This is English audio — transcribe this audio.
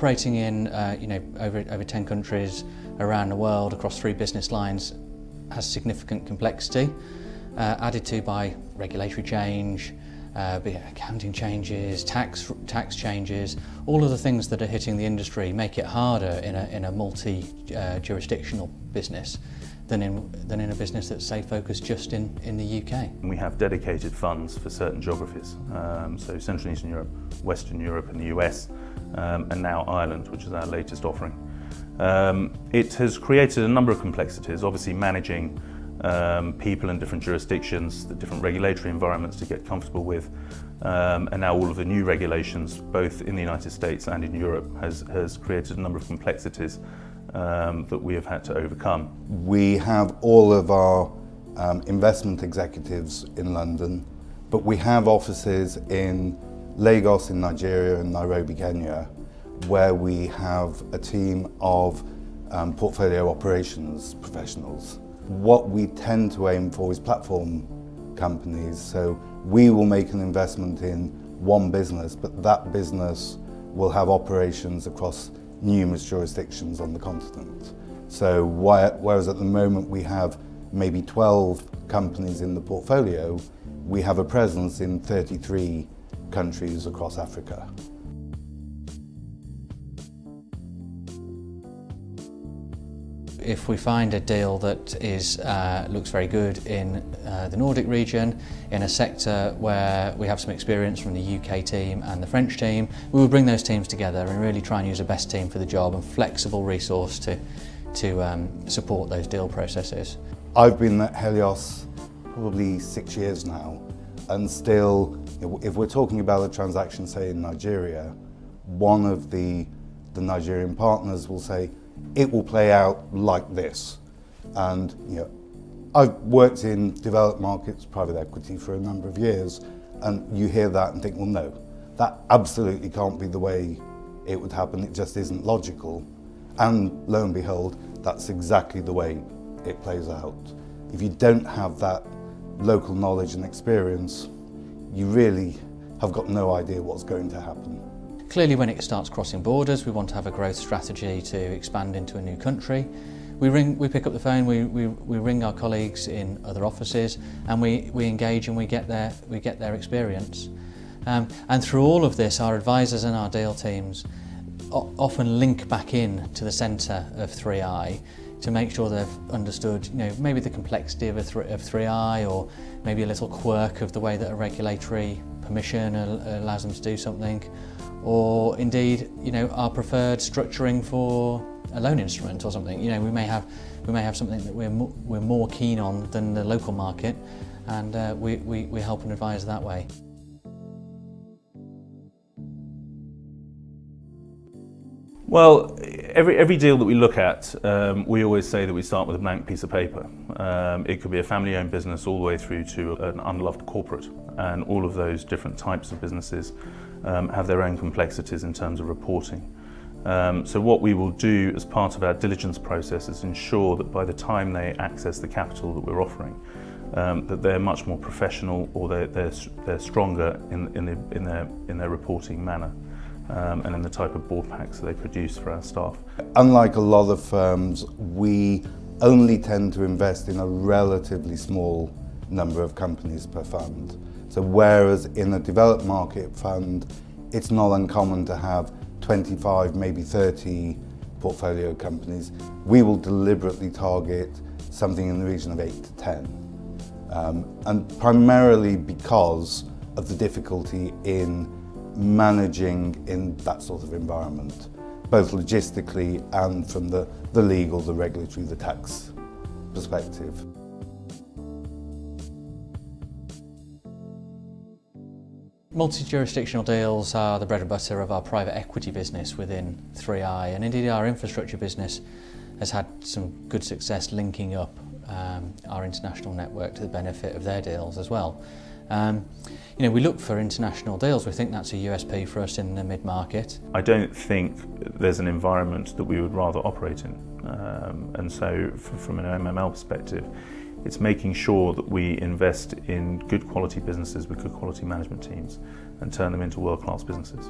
Operating in over 10 countries around the world across 3 business lines has significant complexity, added to by regulatory change, be it accounting changes, tax changes. All of the things that are hitting the industry make it harder in a multi-jurisdictional business than in a business that's, say, focused just in the UK. We have dedicated funds for certain geographies, so Central and Eastern Europe, Western Europe and the US, and now Ireland, which is our latest offering. It has created a number of complexities, obviously managing people in different jurisdictions, the different regulatory environments to get comfortable with, and now all of the new regulations, both in the United States and in Europe, has created a number of complexities that we have had to overcome. We have all of our investment executives in London, but we have offices in Lagos in Nigeria and Nairobi, Kenya, where we have a team of portfolio operations professionals. What we tend to aim for is platform companies, so we will make an investment in one business, but that business will have operations across numerous jurisdictions on the continent. So whereas at the moment we have maybe 12 companies in the portfolio, we have a presence in 33 countries across Africa. If we find a deal that looks very good in the Nordic region, in a sector where we have some experience from the UK team and the French team, we will bring those teams together and really try and use the best team for the job and flexible resource to support those deal processes. I've been at Helios probably 6 years now, and still, if we're talking about a transaction, say in Nigeria, one of the Nigerian partners will say, it will play out like this. And I've worked in developed markets, private equity for a number of years, and you hear that and think, well, no, that absolutely can't be the way it would happen. It just isn't logical. And lo and behold, that's exactly the way it plays out. If you don't have that local knowledge and experience, you really have got no idea what's going to happen. Clearly, when it starts crossing borders, we want to have a growth strategy to expand into a new country. We pick up the phone, we ring our colleagues in other offices, and we engage and we get their experience. And through all of this, our advisors and our deal teams often link back in to the centre of 3i to make sure they've understood, maybe the complexity of 3i, or maybe a little quirk of the way that a regulatory permission allows them to do something, or indeed, our preferred structuring for a loan instrument or something. We may have something that we're more keen on than the local market, and we help and advise that way. Well, every deal that we look at, we always say that we start with a blank piece of paper. It could be a family-owned business all the way through to an unloved corporate, and all of those different types of businesses have their own complexities in terms of reporting. So what we will do as part of our diligence process is ensure that by the time they access the capital that we're offering, that they're much more professional, or they're stronger in their reporting manner. And in the type of board packs that they produce for our staff. Unlike a lot of firms, we only tend to invest in a relatively small number of companies per fund. So whereas in a developed market fund, it's not uncommon to have 25, maybe 30 portfolio companies, we will deliberately target something in the region of 8 to 10. And primarily because of the difficulty in managing in that sort of environment, both logistically and from the legal, the regulatory, the tax perspective. Multi-jurisdictional deals are the bread and butter of our private equity business within 3i, and indeed our infrastructure business has had some good success linking up our international network to the benefit of their deals as well. We look for international deals. We think that's a USP for us in the mid-market. I don't think there's an environment that we would rather operate in. And so from an MML perspective, it's making sure that we invest in good quality businesses with good quality management teams and turn them into world-class businesses.